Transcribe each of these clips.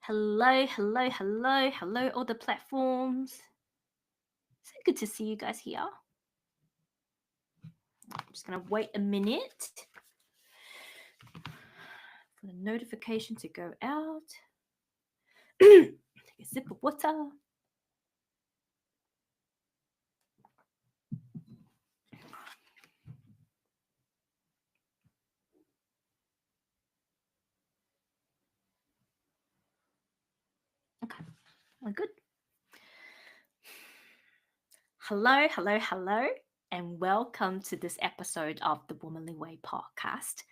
Hello, hello, hello, hello, all the platforms. So good to see you guys here. I'm just gonna wait a minute for the notification to go out. Take a sip of water. Okay, we're good. Hello, hello, hello, and welcome to this episode of the Womanly Way podcast.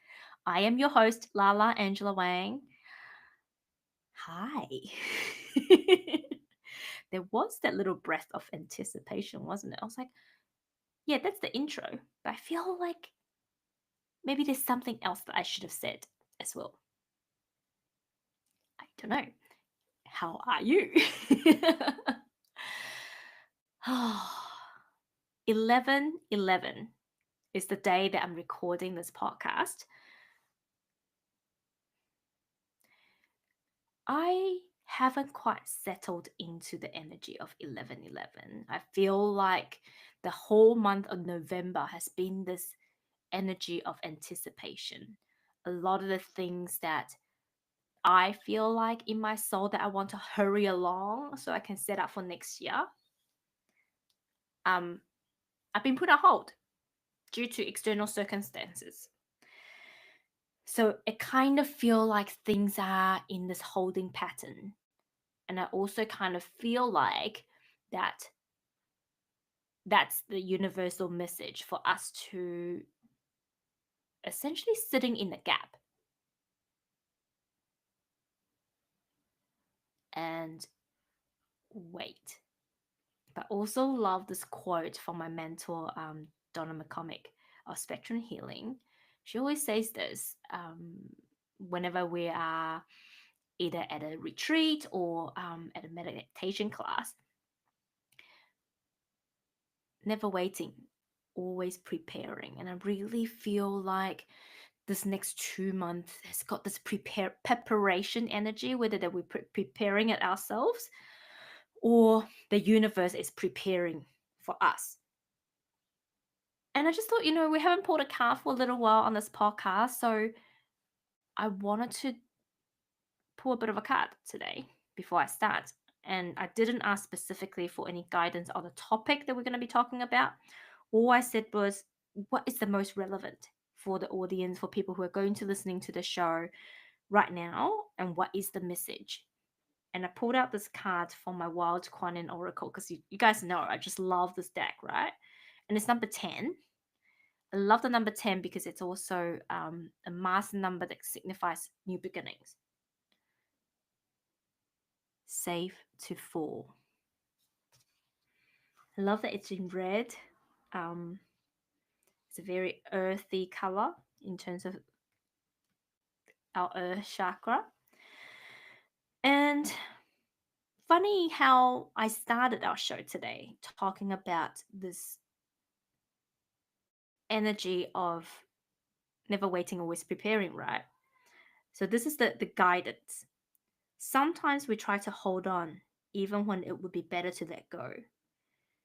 I am your host, Lala Angela Wang. Hi. There was that little breath of anticipation, wasn't it? I was like, yeah, that's the intro. But I feel like maybe there's something else that I should have said as well. I don't know. How are you? 11/11 is the day that I'm recording this podcast. I haven't quite settled into the energy of 11/11. I feel like the whole month of November has been this energy of anticipation. A lot of the things that I feel like in my soul that I want to hurry along so I can set up for next year. Um, I've been put on hold due to external circumstances. So it kind of feel like things are in this holding pattern. And I also kind of feel like that's the universal message for us to essentially sitting in the gap and wait. But also love this quote from my mentor, Donna McCormick of Spectrum Healing. She always says this whenever we are either at a retreat or at a meditation class. Never waiting, always preparing. And I really feel like this next 2 months has got this preparation energy, whether that we're preparing it ourselves or the universe is preparing for us. And I just thought, we haven't pulled a card for a little while on this podcast, so I wanted to pull a bit of a card today before I start. And I didn't ask specifically for any guidance on the topic that we're going to be talking about. All I said was, what is the most relevant for the audience, for people who are going to listening to the show right now, and what is the message? And I pulled out this card from my Wild Quanin Oracle because you guys know I just love this deck, right? And it's number 10. I love the number 10 because it's also a master number that signifies new beginnings. Safe to fall. I love that it's in red. It's a very earthy color in terms of our earth chakra. And funny how I started our show today talking about this energy of never waiting, always preparing, right? So this is the guidance. Sometimes we try to hold on even when it would be better to let go.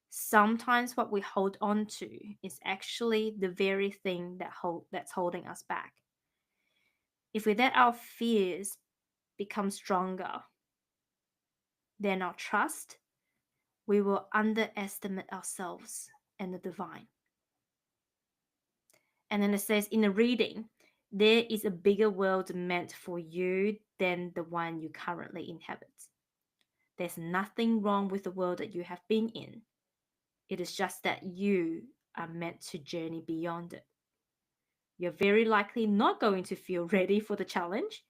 Sometimes what we hold on to is actually the very thing that's holding us back. If we let our fears become stronger than our trust, we will underestimate ourselves and the divine. And then it says in the reading, there is a bigger world meant for you than the one you currently inhabit. There's nothing wrong with the world that you have been in. It is just that you are meant to journey beyond it. You're very likely not going to feel ready for the challenge.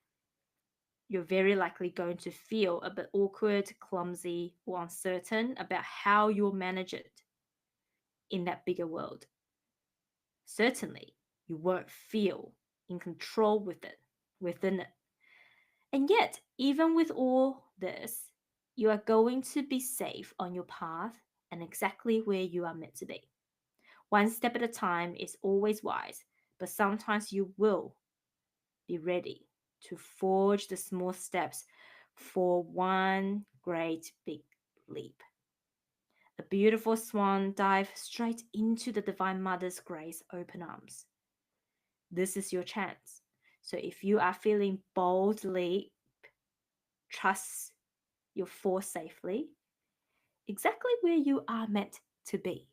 You're very likely going to feel a bit awkward, clumsy, or uncertain about how you'll manage it in that bigger world. Certainly, you won't feel in control within it. And yet, even with all this, you are going to be safe on your path and exactly where you are meant to be. One step at a time is always wise, but sometimes you will be ready to forge the small steps for one great big leap. A beautiful swan dive straight into the Divine Mother's grace open arms. This is your chance. So if you are feeling boldly, trust your force safely, exactly where you are meant to be.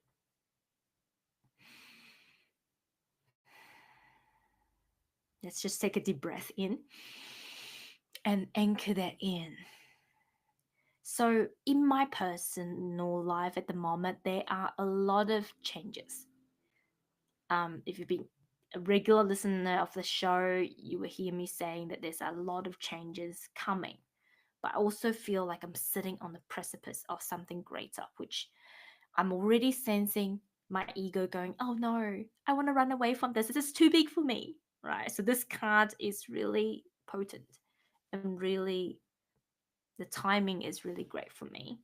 Let's just take a deep breath in and anchor that in. So, in my personal life at the moment, there are a lot of changes. If you've been a regular listener of the show, you will hear me saying that there's a lot of changes coming. But I also feel like I'm sitting on the precipice of something greater, which I'm already sensing my ego going, oh no, I want to run away from this. This is too big for me, right? So this card is really potent and really, the timing is really great for me.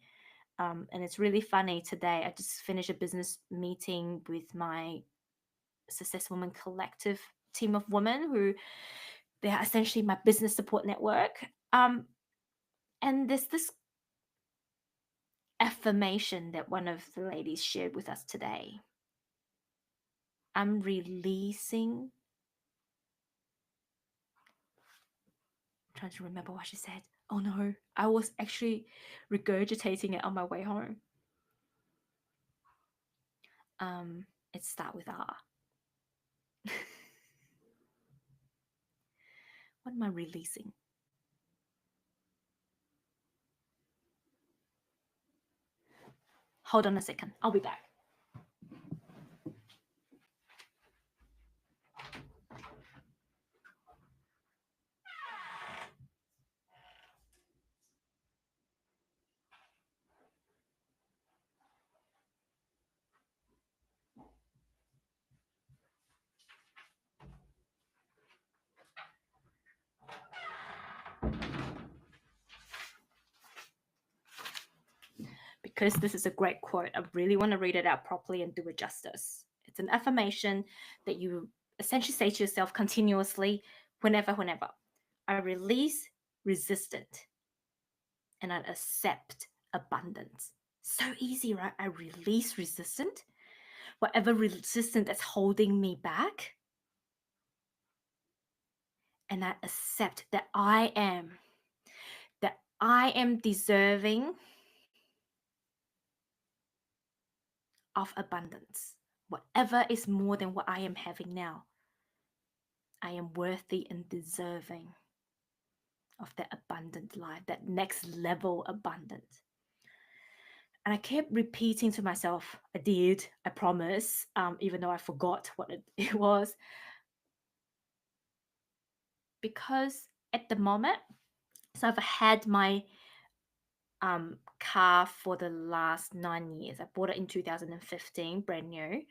And it's really funny today. I just finished a business meeting with my Success Woman Collective team of women who they're essentially my business support network. And there's this affirmation that one of the ladies shared with us today. I'm releasing. I'm trying to remember what she said. Oh no, I was actually regurgitating it on my way home. It start with R. What am I releasing? Hold on a second. I'll be back. Because this is a great quote, I really want to read it out properly and do it justice. It's an affirmation that you essentially say to yourself continuously, whenever. I release resistant and I accept abundance. So easy, right? I release resistant, whatever resistant that's holding me back, and I accept that I am deserving of abundance. Whatever is more than what I am having now, I am worthy and deserving of that abundant life, that next level abundance. And I kept repeating to myself, I promise, even though I forgot what it was. Because at the moment, so I've had my car for the last 9 years. I bought it in 2015, brand new.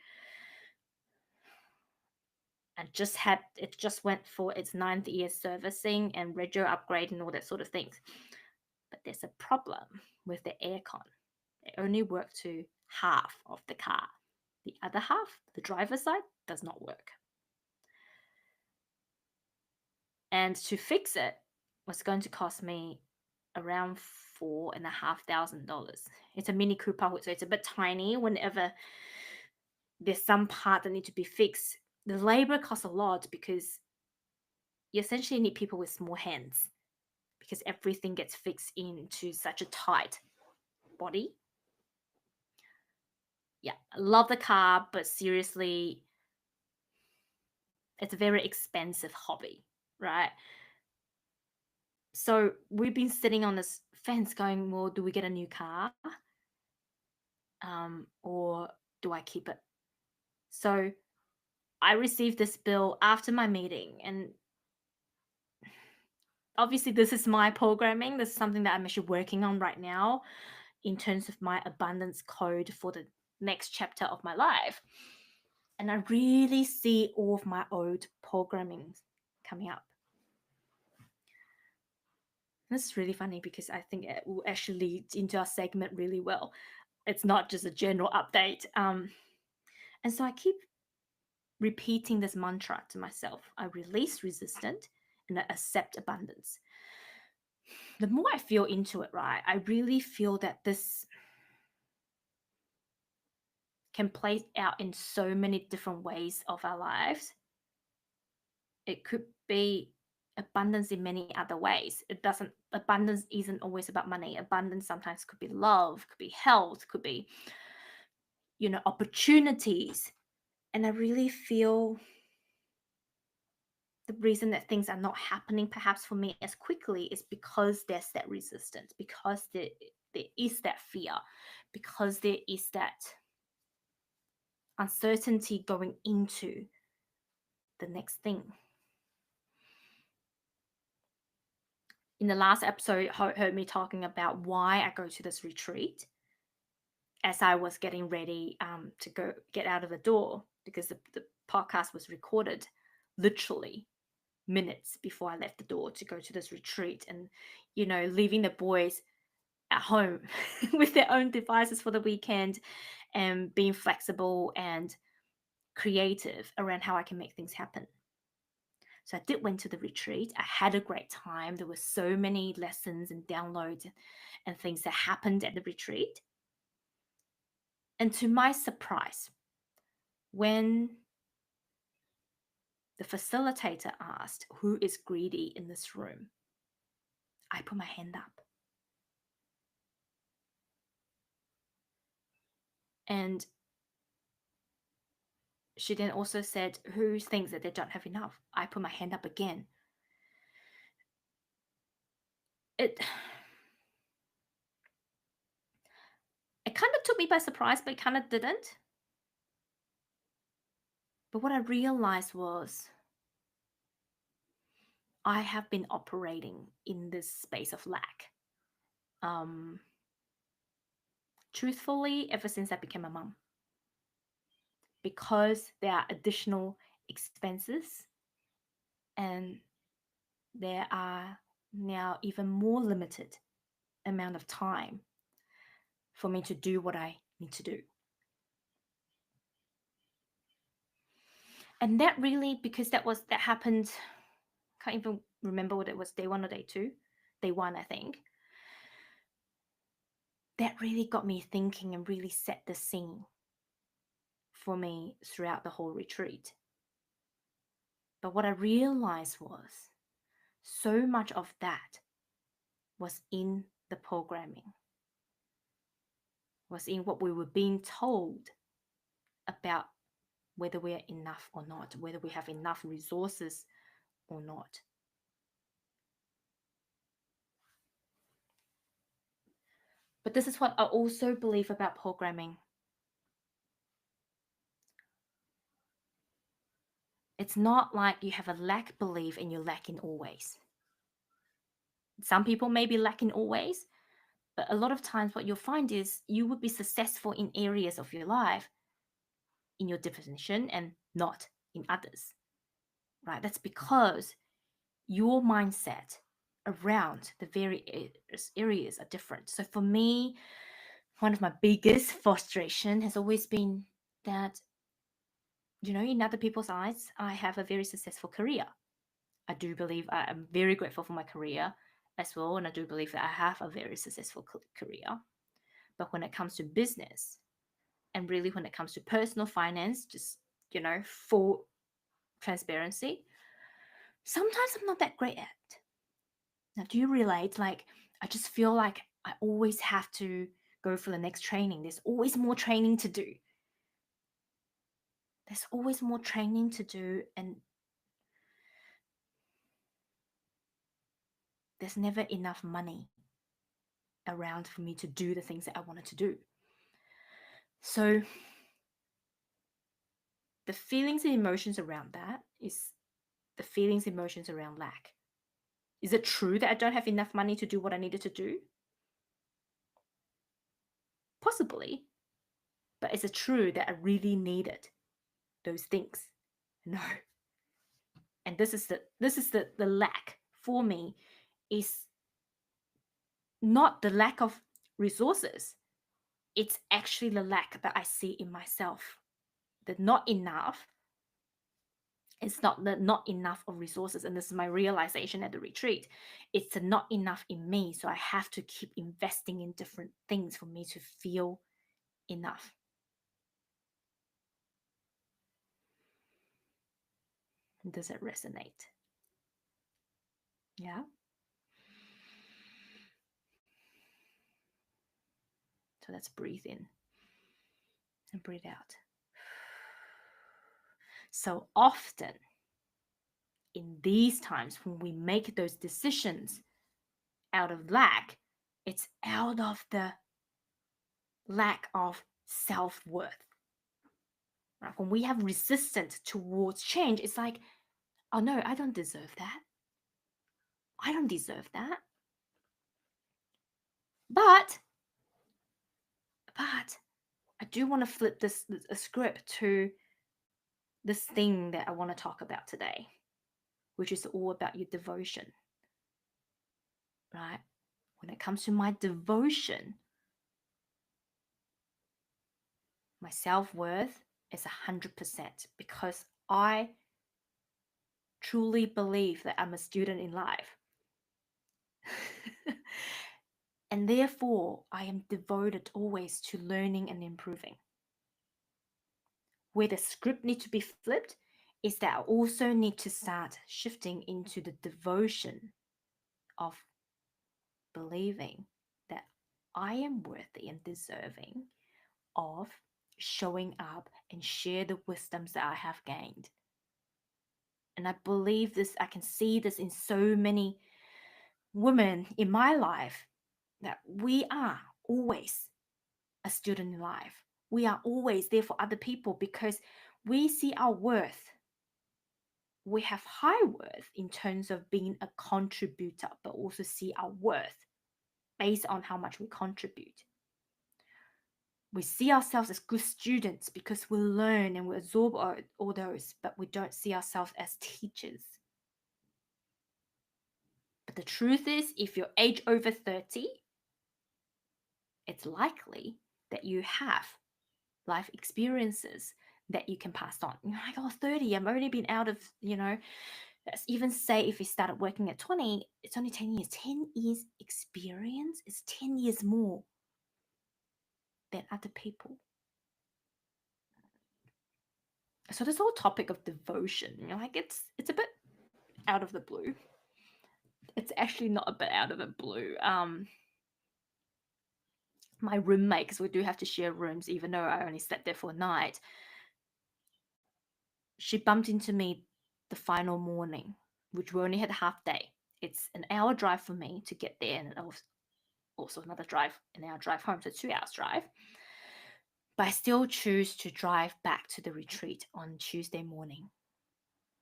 And it just went for its 9th year servicing and rego upgrade and all that sort of things. But there's a problem with the aircon. It only worked to half of the car. The other half, the driver's side, does not work. And to fix it was going to cost me around $4,500. It's a Mini Cooper, so it's a bit tiny. Whenever there's some part that need to be fixed, the labor costs a lot because you essentially need people with small hands because everything gets fixed into such a tight body. Yeah, I love the car, but seriously, it's a very expensive hobby, right? So we've been sitting on this fence going, well, do we get a new car? Or do I keep it? So I received this bill after my meeting, and obviously, this is my programming. This is something that I'm actually working on right now in terms of my abundance code for the next chapter of my life. And I really see all of my old programming coming up. This is really funny because I think it will actually lead into our segment really well. It's not just a general update. And so I keep repeating this mantra to myself. I release resistance and I accept abundance. the more I feel into it, right, I really feel that this can play out in so many different ways of our lives. It could be abundance in many other ways. Abundance isn't always about money. Abundance sometimes could be love, could be health, could be, opportunities. And I really feel the reason that things are not happening perhaps for me as quickly is because there's that resistance, because there is that fear, because there is that uncertainty going into the next thing. In the last episode, heard me talking about why I go to this retreat as I was getting ready to go get out of the door, because the podcast was recorded literally minutes before I left the door to go to this retreat, and leaving the boys at home with their own devices for the weekend, and being flexible and creative around how I can make things happen. So I did went to the retreat. I had a great time. There were so many lessons and downloads and things that happened at the retreat. And to my surprise, when the facilitator asked, "Who is greedy in this room?" I put my hand up. And she then also said, "Who thinks that they don't have enough?" I put my hand up again. It kind of took me by surprise, but it kind of didn't. But what I realized was I have been operating in this space of lack. Truthfully, ever since I became a mum. Because there are additional expenses and there are now even more limited amount of time for me to do what I need to do. And that really, because that happened, can't even remember what it was, day 1 or day 2, day 1, I think. That really got me thinking and really set the scene for me throughout the whole retreat. But what I realized was so much of that was in the programming, was in what we were being told about whether we are enough or not, whether we have enough resources or not. But this is what I also believe about programming. It's not like you have a lack belief and you're lacking always. Some people may be lacking always, but a lot of times what you'll find is you would be successful in areas of your life in your definition and not in others, right? That's because your mindset around the various areas are different. So for me, one of my biggest frustration has always been that, in other people's eyes, I have a very successful career. I do believe I am very grateful for my career as well, and I do believe that I have a very successful career. But when it comes to business, and really when it comes to personal finance, just, full transparency, sometimes I'm not that great at. Now, do you relate? Like, I just feel like I always have to go for the next training. There's always more training to do. There's always more training to do, and there's never enough money around for me to do the things that I wanted to do. So the feelings and emotions around that is the feelings and emotions around lack. Is it true that I don't have enough money to do what I needed to do? Possibly. But is it true that I really needed those things? No. And this is the lack for me, is not the lack of resources. It's actually the lack that I see in myself. That not enough It's not the not enough of resources, and this is my realization at the retreat. It's the not enough in me, so I have to keep investing in different things for me to feel enough. Does it resonate? Yeah. So let's breathe in and breathe out. So often in these times when we make those decisions out of lack, it's out of the lack of self-worth. Right? When we have resistance towards change, it's like, oh no, I don't deserve that. I don't deserve that. But I do want to flip this a script to this thing that I want to talk about today, which is all about your devotion. Right? When it comes to my devotion, my self-worth is 100% because I truly believe that I'm a student in life. And therefore, I am devoted always to learning and improving. Where the script needs to be flipped is that I also need to start shifting into the devotion of believing that I am worthy and deserving of showing up and share the wisdoms that I have gained. And I believe this, I can see this in so many women in my life, that we are always a student in life. We are always there for other people because we see our worth. We have high worth in terms of being a contributor, but also see our worth based on how much we contribute. We see ourselves as good students because we learn and we absorb all those, but we don't see ourselves as teachers. But the truth is, if you're age over 30, it's likely that you have life experiences that you can pass on. You're like, oh, 30, I've already been out of, let's even say if you started working at 20, it's only 10 years. 10 years experience is 10 years more than other people. So this whole topic of devotion, like it's a bit out of the blue. It's actually not a bit out of the blue. My roommate, because we do have to share rooms, even though I only slept there for a night, she bumped into me the final morning, which we only had a half day. It's an hour drive for me to get there, and also another an hour drive home, so 2 hours drive. But I still choose to drive back to the retreat on Tuesday morning,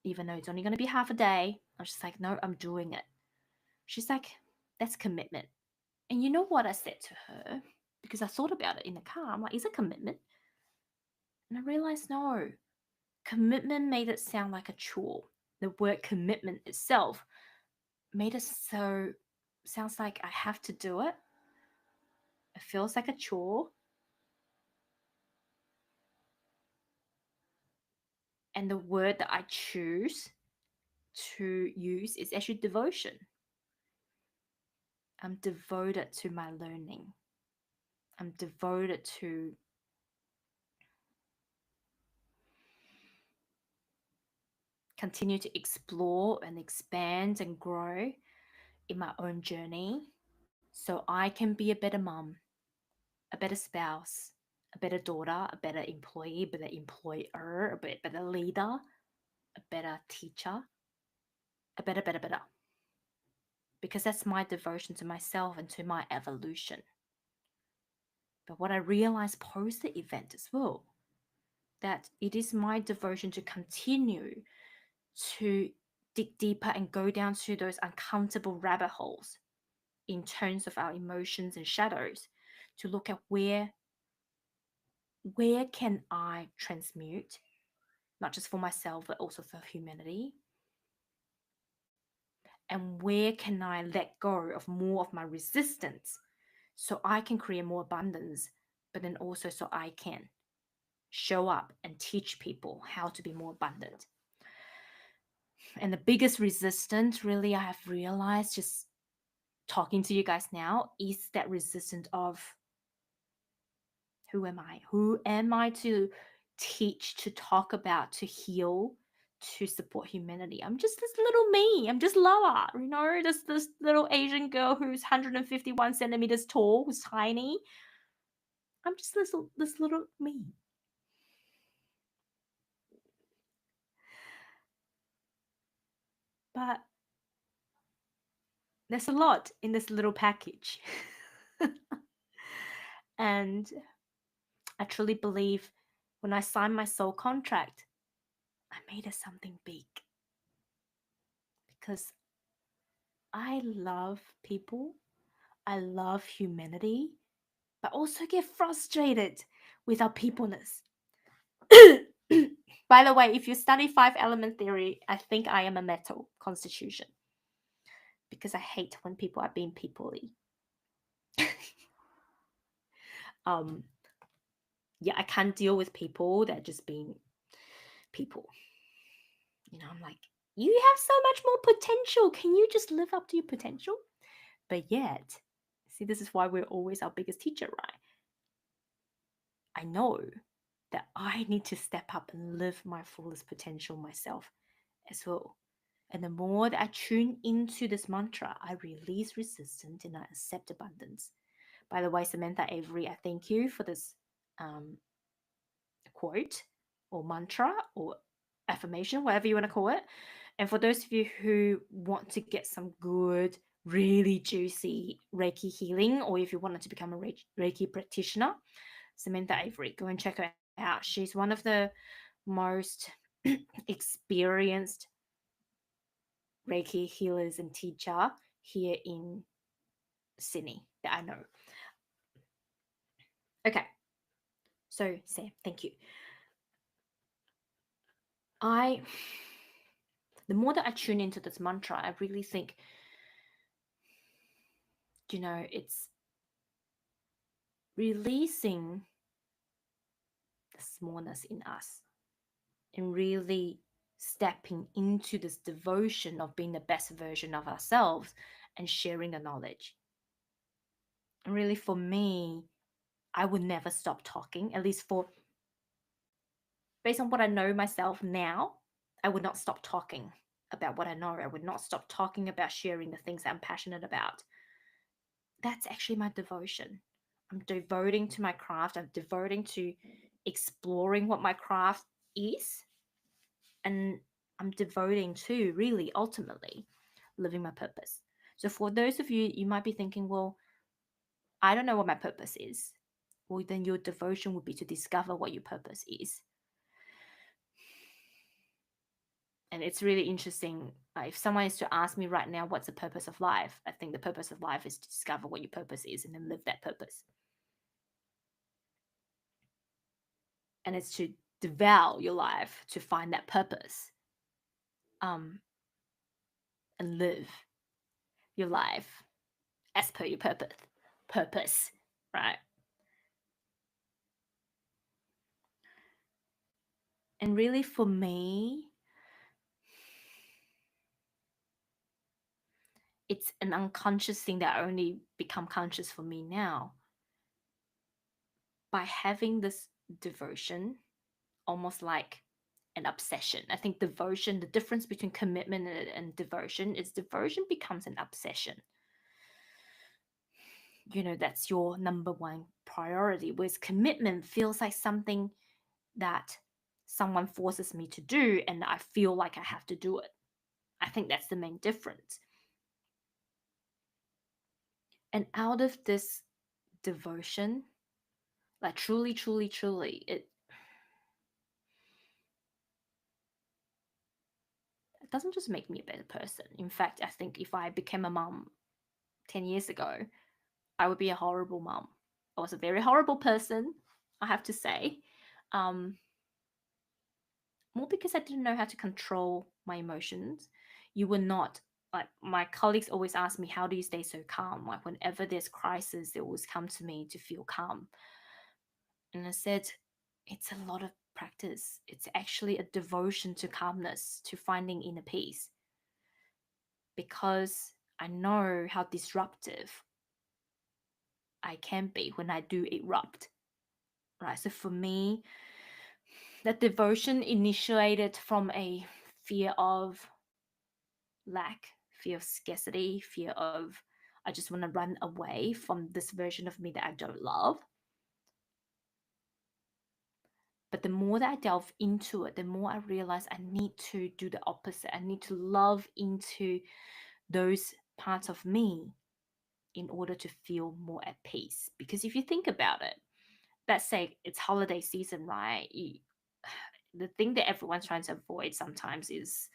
even though it's only going to be half a day. I was just like, no, I'm doing it. She's like, that's commitment. And you know what I said to her? Because I thought about it in the car. I'm like, is it commitment? And I realized no. Commitment made it sound like a chore. The word commitment itself made it sounds like I have to do it. It feels like a chore. And the word that I choose to use is actually devotion. I'm devoted to my learning. I'm devoted to continue to explore and expand and grow in my own journey so I can be a better mom, a better spouse, a better daughter, a better employee, a better employer, a better leader, a better teacher, a better. Because that's my devotion to myself and to my evolution. But what I realized post the event as well, that it is my devotion to continue to dig deeper and go down to those uncomfortable rabbit holes in terms of our emotions and shadows, to look at where can I transmute, not just for myself but also for humanity, and where can I let go of more of my resistance so I can create more abundance, but then also so I can show up and teach people how to be more abundant. And the biggest resistance, really, I have realized just talking to you guys now, is that resistance of who am I? Who am I to teach, to talk about, to heal, to support humanity? I'm just this little me. I'm just Loa, this little Asian girl who's 151 centimeters tall, who's tiny. I'm just this little me. But there's a lot in this little package. And I truly believe when I signed my soul contract, I made it something big because I love people, I love humanity, but also get frustrated with our peopleness. By the way, if you study five element theory, I think I am a metal constitution because I hate when people are being peoply. um, yeah, I can't deal with people that just being people. I'm like, you have so much more potential. Can you just live up to your potential? But yet, see, this is why we're always our biggest teacher, right? I know that I need to step up and live my fullest potential myself as well. And the more that I tune into this mantra, I release resistance and I accept abundance. By the way, Samantha Avery, I thank you for this um, quote or mantra or affirmation, whatever you want to call it. And for those of you who want to get some good, really juicy Reiki healing, or if you wanted to become a Reiki practitioner, Samantha Avery, go and check her out. She's one of the most experienced Reiki healers and teacher here in Sydney that I know. Okay. So, Sam, thank you. I the more that I tune into this mantra, I really think, it's releasing the smallness in us and really stepping into this devotion of being the best version of ourselves and sharing the knowledge. And really, for me, I would never stop talking, at least for based on what I know myself now, I would not stop talking about what I know. I would not stop talking about sharing the things I'm passionate about. That's actually my devotion. I'm devoting to my craft. I'm devoting to exploring what my craft is. And I'm devoting to really ultimately living my purpose. So, for those of you, you might be thinking, well, I don't know what my purpose is. Well, then your devotion would be to discover what your purpose is. And it's really interesting. If someone is to ask me right now, what's the purpose of life? I think the purpose of life is to discover what your purpose is and then live that purpose. And it's to devour your life to find that purpose, and live your life as per your purpose, right? And really, for me, it's an unconscious thing that only become conscious for me now. By having this devotion, almost like an obsession. I think devotion, the difference between commitment and devotion is devotion becomes an obsession. That's your number one priority, whereas commitment feels like something that someone forces me to do and I feel like I have to do it. I think that's the main difference. And out of this devotion, like truly, truly, truly, it doesn't just make me a better person. In fact, I think if I became a mom 10 years ago, I would be a horrible mom. I was a very horrible person, I have to say. More because I didn't know how to control my emotions. You were not like my colleagues always ask me, how do you stay so calm? Like whenever there's crisis, they always come to me to feel calm. And I said, it's a lot of practice. It's actually a devotion to calmness, to finding inner peace, because I know how disruptive I can be when I do erupt, right? So for me, that devotion initiated from a fear of lack, fear of scarcity, fear of I just want to run away from this version of me that I don't love. But the more that I delve into it, the more I realize I need to do the opposite. I need to love into those parts of me in order to feel more at peace. Because if you think about it, let's say it's holiday season, right? The thing that everyone's trying to avoid sometimes is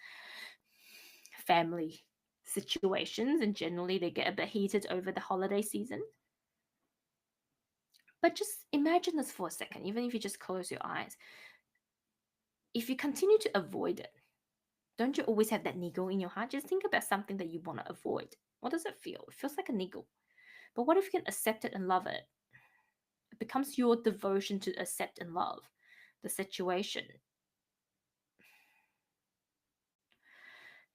family situations, and generally they get a bit heated over the holiday season. But just imagine this for a second, even if you just close your eyes. If you continue to avoid it, don't you always have that niggle in your heart? Just think about something that you want to avoid. What does it feel? It feels like a niggle. But what if you can accept it and love it? It becomes your devotion to accept and love the situation.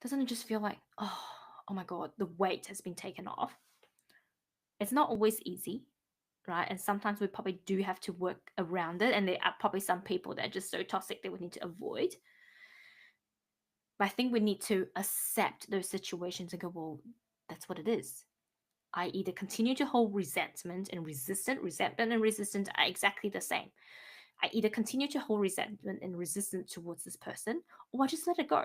Doesn't it just feel like, oh my God, the weight has been taken off? It's not always easy, right? And sometimes we probably do have to work around it. And there are probably some people that are just so toxic that we need to avoid. But I think we need to accept those situations and go, well, that's what it is. I either continue to hold resentment and resentment and resistance are exactly the same. I either continue to hold resentment and resistance towards this person, or I just let it go.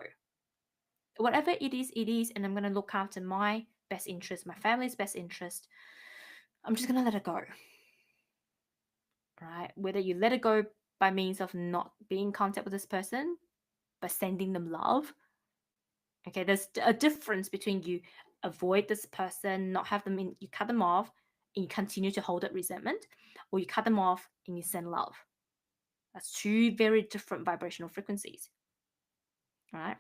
Whatever it is, and I'm going to look after my best interest, my family's best interest. I'm just going to let it go, right? Whether you let it go by means of not being in contact with this person, by sending them love. Okay, there's a difference between you avoid this person, not have them in, you cut them off, and you continue to hold that resentment, or you cut them off and you send love. That's two very different vibrational frequencies, right?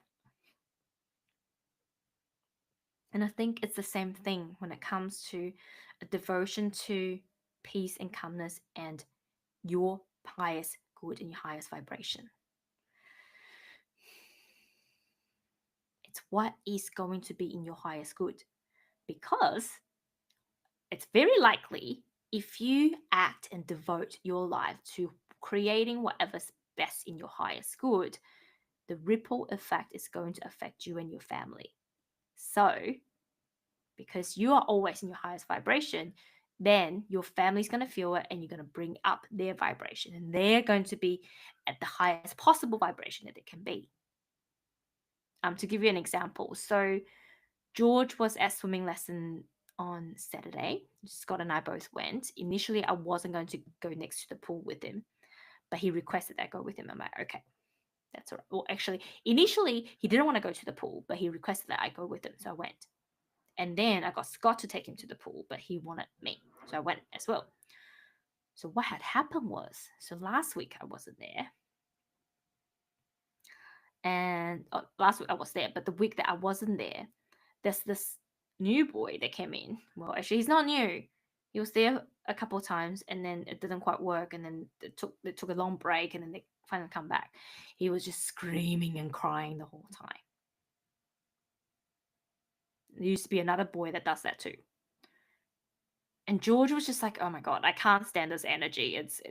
And I think it's the same thing when it comes to a devotion to peace and calmness and your highest good and your highest vibration. It's what is going to be in your highest good, because it's very likely if you act and devote your life to creating whatever's best in your highest good, the ripple effect is going to affect you and your family. So, because you are always in your highest vibration, then your family's going to feel it and you're going to bring up their vibration and they're going to be at the highest possible vibration that it can be. To give you an example, so George was at swimming lesson on Saturday. Scott and I both went. Initially, I wasn't going to go next to the pool with him, but he requested that I go with him. I'm like, okay, that's all right. Well, actually, initially, he didn't want to go to the pool, but he requested that I go with him. So I went. And then I got Scott to take him to the pool, but he wanted me. So I went as well. So what had happened was, so last week I wasn't there. And last week I was there, but the week that I wasn't there, there's this new boy that came in. Well, actually, he's not new. He was there a couple of times, and then it didn't quite work, and then they took a long break, and then they finally come back. He was just screaming and crying the whole time. There used to be another boy that does that too. And George was just like, "Oh my God, I can't stand this energy. It's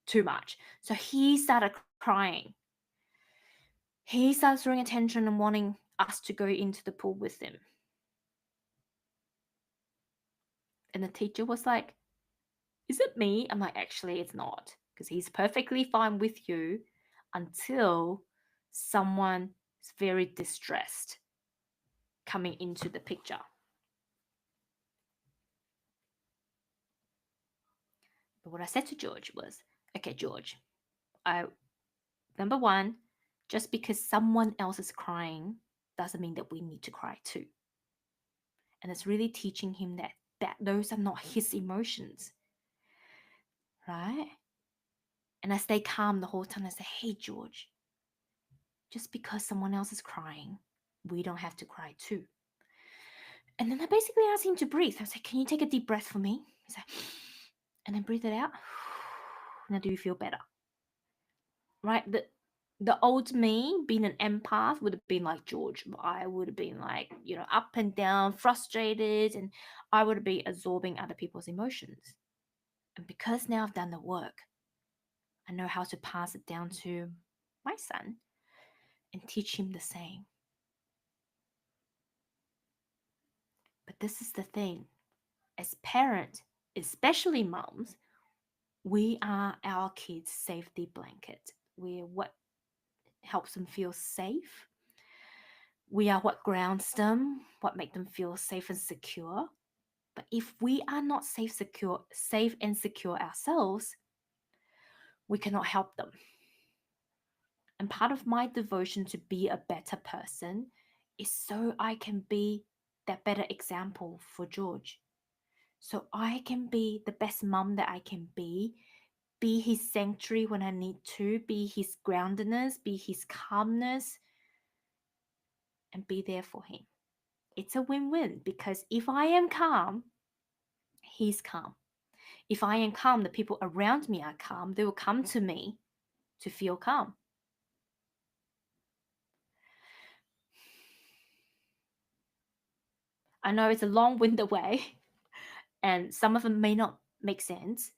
too much." So he started crying. He started throwing attention and wanting us to go into the pool with him. And the teacher was like, "Is it me?" I'm like, "Actually, it's not, because he's perfectly fine with you until someone is very distressed coming into the picture." But what I said to George was, "Okay, George, number one, just because someone else is crying doesn't mean that we need to cry too." And it's really teaching him that those are not his emotions, right? And I stay calm the whole time. I say, "Hey, George, just because someone else is crying, we don't have to cry too." And then I basically asked him to breathe. I was like, "Can you take a deep breath for me?" He's like, and then breathe it out. Now, do you feel better? right? The old me being an empath would have been like George. I would have been like, up and down, frustrated, and I would be absorbing other people's emotions. And because now I've done the work, I know how to pass it down to my son and teach him the same. But this is the thing, as parents, especially moms, we are our kids' safety blanket. We're what helps them feel safe. We are what grounds them, what make them feel safe and secure. But if we are not safe and secure ourselves, we cannot help them. And part of my devotion to be a better person is so I can be that better example for George. So I can be the best mom that I can be his sanctuary when I need to, be his groundedness, be his calmness, and be there for him. It's a win-win because if I am calm, he's calm. If I am calm, the people around me are calm. They will come to me to feel calm. I know it's a long-winded way, and some of them may not make sense,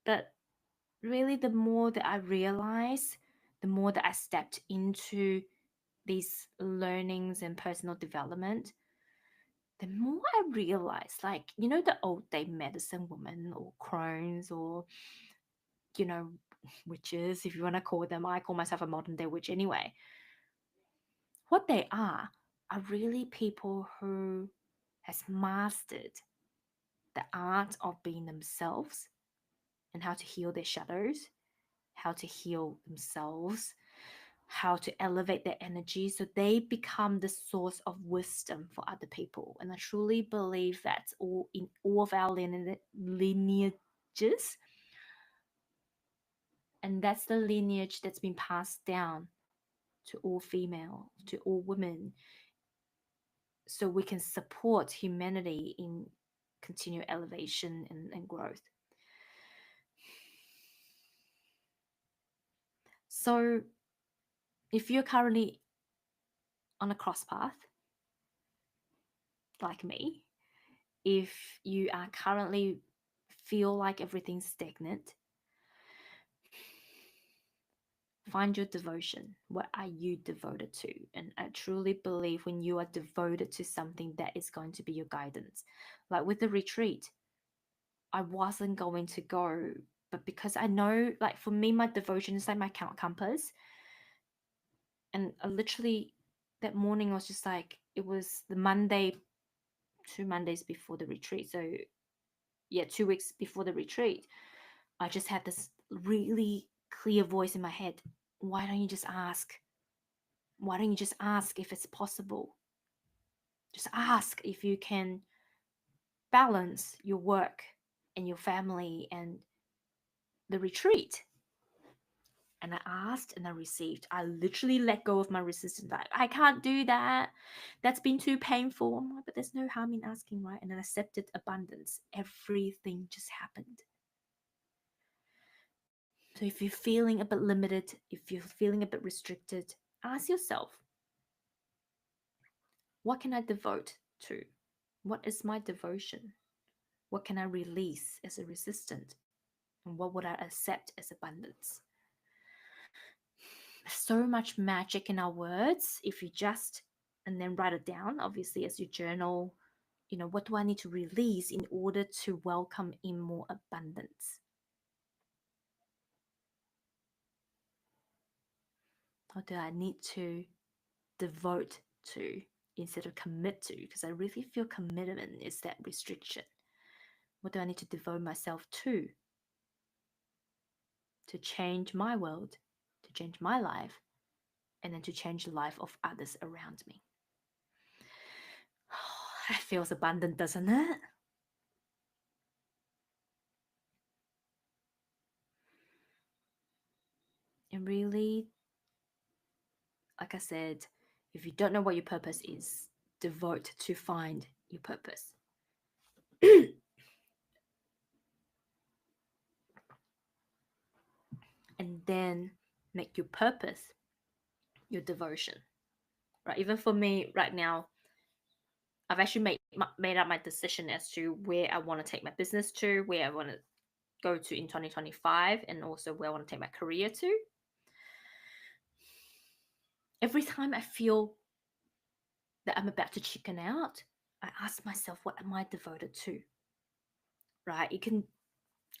but really, the more that I realize, the more that I stepped into these learnings and personal development, the more I realize, like, the old day medicine woman or crones or, you know, witches, if you want to call them. I call myself a modern day witch anyway. What they are really people who has mastered the art of being themselves and how to heal their shadows, how to heal themselves, how to elevate their energy so they become the source of wisdom for other people. And I truly believe that's all in all of our lineages. And that's the lineage that's been passed down to all female, to all women, so we can support humanity in continued elevation and growth. So if you're currently on a cross path, like me, if you are currently feel like everything's stagnant, find your devotion. What are you devoted to? And I truly believe when you are devoted to something, that is going to be your guidance. Like with the retreat, I wasn't going to go, but because I know, like for me, my devotion is like my compass. And I literally, that morning was just like, it was the Monday, 2 Mondays before the retreat. So yeah, 2 weeks before the retreat, I just had this really clear voice in my head. Why don't you just ask? Why don't you just ask if it's possible? Just ask if you can balance your work and your family and the retreat. And I asked and I received. I literally let go of my resistance. Like, I can't do that. That's been too painful. I'm like, but there's no harm in asking, right? And I accepted abundance. Everything just happened. So if you're feeling a bit limited, if you're feeling a bit restricted, ask yourself, what can I devote to? What is my devotion? What can I release as a resistance? And what would I accept as abundance? So much magic in our words if you just and then write it down, obviously, as you journal. What do I need to release in order to welcome in more abundance? What do I need to devote to instead of commit to? Because I really feel commitment is that restriction. What do I need to devote myself to change my world, to change my life, and then to change the life of others around me? That feels abundant, doesn't it? And really, like I said, if you don't know what your purpose is, devote to find your purpose. and then make your purpose your devotion, right? Even for me right now, I've actually made up my decision as to where I want to take my business to, where I want to go to in 2025, and also where I want to take my career to. Every time I feel that I'm about to chicken out, I ask myself, what am I devoted to? Right? You can,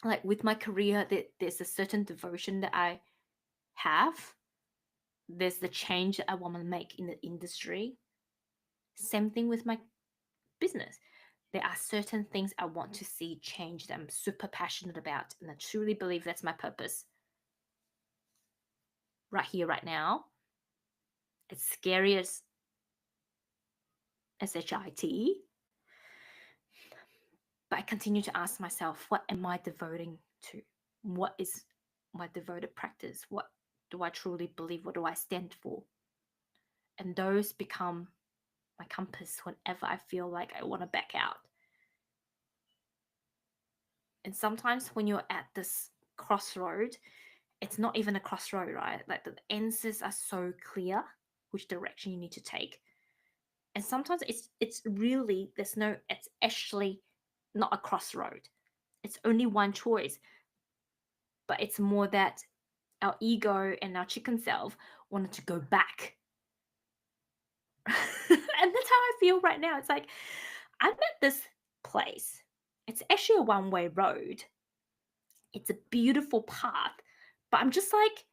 like with my career, there's a certain devotion that I have. There's the change that I want to make in the industry. Same thing with my business. There are certain things I want to see change that I'm super passionate about, and I truly believe that's my purpose right here, right now. It's scary as SHIT, but I continue to ask myself, what am I devoting to? What is my devoted practice? What do I truly believe? What do I stand for? And those become my compass whenever I feel like I want to back out. And sometimes when you're at this crossroad, it's not even a crossroad, right? Like the answers are so clear which direction you need to take. And sometimes it's really it's actually not a crossroad. It's only one choice, but it's more that our ego and our chicken self wanted to go back. And that's how I feel right now. It's like I'm at this place. It's actually a one-way road. It's a beautiful path, but I'm just like,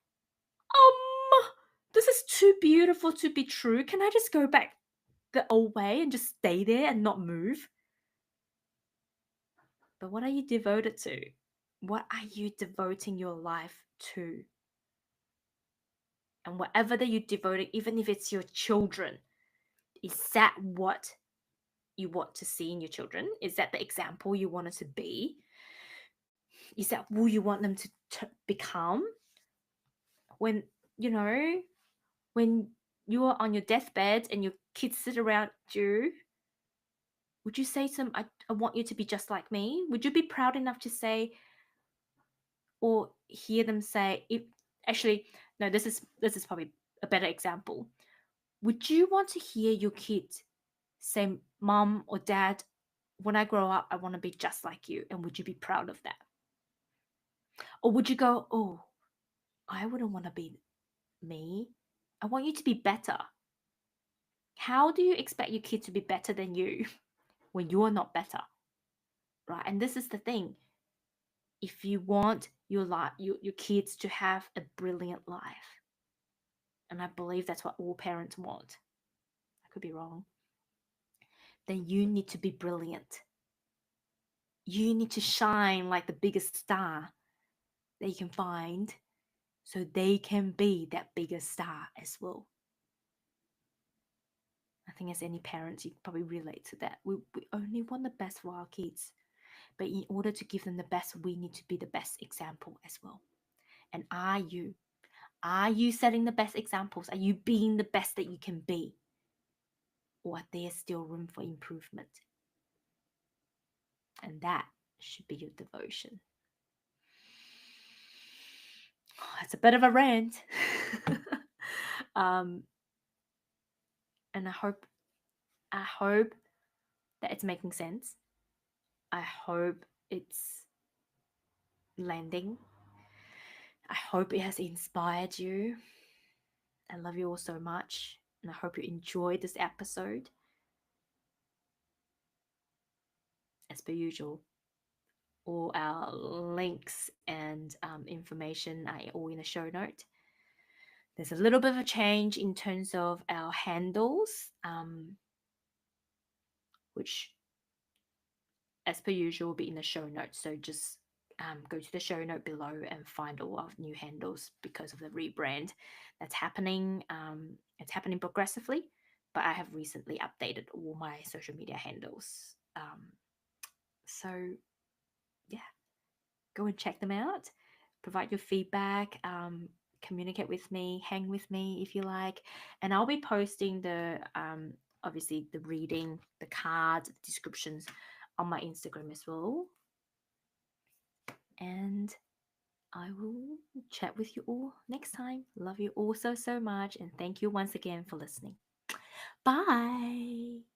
um, this is too beautiful to be true. Can I just go back the old way and just stay there and not move? But what are you devoted to? What are you devoting your life to? And whatever that you devote, even if it's your children, is that what you want to see in your children? Is that the example you want it to be? Is that who you want them to become? When, you know, when you are on your deathbed and your kids sit around you, would you say to them, I want you to be just like me? Would you be proud enough to say, or hear them say, if actually, no, this is probably a better example. Would you want to hear your kids say, Mom or Dad, when I grow up, I want to be just like you? And would you be proud of that? Or would you go, oh, I wouldn't want to be me. I want you to be better. How do you expect your kid to be better than you when you're not better? Right? And this is the thing. If you want your kids to have a brilliant life, and I believe that's what all parents want. I could be wrong. Then you need to be brilliant. You need to shine like the biggest star that you can find so they can be that biggest star as well. I think as any parents, you probably relate to that. We only want the best for our kids. But in order to give them the best, we need to be the best example as well. And are you? Are you setting the best examples? Are you being the best that you can be? Or are there still room for improvement? And that should be your devotion. It's a bit of a rant. And I hope that it's making sense. I hope it's landing. I hope it has inspired you. I love you all so much, and I hope you enjoyed this episode. As per usual, all our links and information are all in the show note. There's a little bit of a change in terms of our handles, which, as per usual, will be in the show notes. So just go to the show note below and find all our new handles because of the rebrand that's happening. It's happening progressively, but I have recently updated all my social media handles. So, yeah, go and check them out. Provide your feedback. Communicate with me. Hang with me if you like, and I'll be posting the obviously the reading, the cards, the descriptions on my Instagram as well. And I will chat with you all next time. Love you all so, so much. And thank you once again for listening. Bye.